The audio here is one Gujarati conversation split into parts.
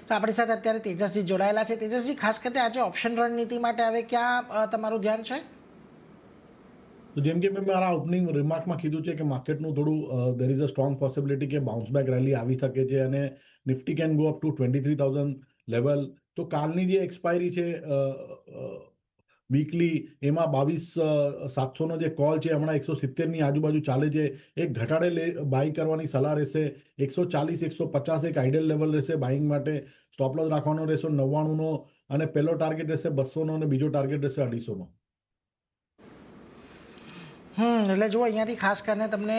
તો આપણી સાથે અત્યારે તેજસજી જોડાયેલા છે. તેજસજી, ખાસ કરીને આજે ઓપ્શન રણનીતિ માટે હવે ક્યાં તમારું ધ્યાન છે? તો જેમ કે મેં મારા ઓપનિંગ રિમાર્કમાં કીધું છે કે માર્કેટનું થોડું there is a strong possibility કે બાઉન્સ બેક રેલી આવી શકે છે અને Nifty can go up to 23,000 level. તો કાલની જે એક્સપાયરી છે વીકલી, એમાં 22,700નો જે કોલ છે હમણાં 170ની આજુબાજુ ચાલે છે. એક ઘટાડે બાય કરવાની સલાહ રહેશે. 140-150 એક આઈડિયલ લેવલ રહેશે બાઇંગ માટે. સ્ટોપ લોસ રાખવાનો રહેશે 99નો, અને પહેલો ટાર્ગેટ રહેશે 200નો અને બીજો ટાર્ગેટ રહેશે 250નો. એટલે જુઓ, અહીંયાથી ખાસ કરીને તમને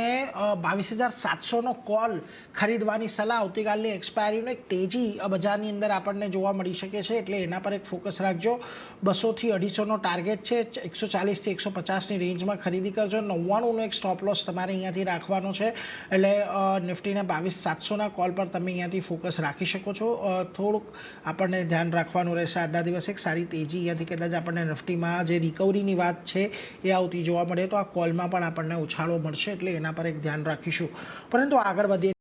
22,700નો કોલ ખરીદવાની સલાહ. આવતીકાલની એક્સપાયરીનો એક તેજી બજારની અંદર આપણને જોવા મળી શકે છે, એટલે એના પર એક ફોકસ રાખજો. 200થી 250નો ટાર્ગેટ છે. 140થી 150ની રેન્જમાં ખરીદી કરજો. 99નો એક સ્ટોપ લોસ તમારે અહીંયાથી રાખવાનો છે. એટલે નિફ્ટીના 22,700ના કોલ પર તમે અહીંયાથી ફોકસ રાખી શકો છો. થોડુંક આપણને ધ્યાન રાખવાનું રહેશે. આજના દિવસે એક સારી તેજી અહીંયાથી કદાચ આપણને નિફ્ટીમાં જે રિકવરીની વાત છે એ આવતી જોવા મળે તો આ કોલમાં પણ આપણને ઉછાળો મળશે, એટલે એના પર એક ધ્યાન રાખીશું. પરંતુ આગળ વધીએ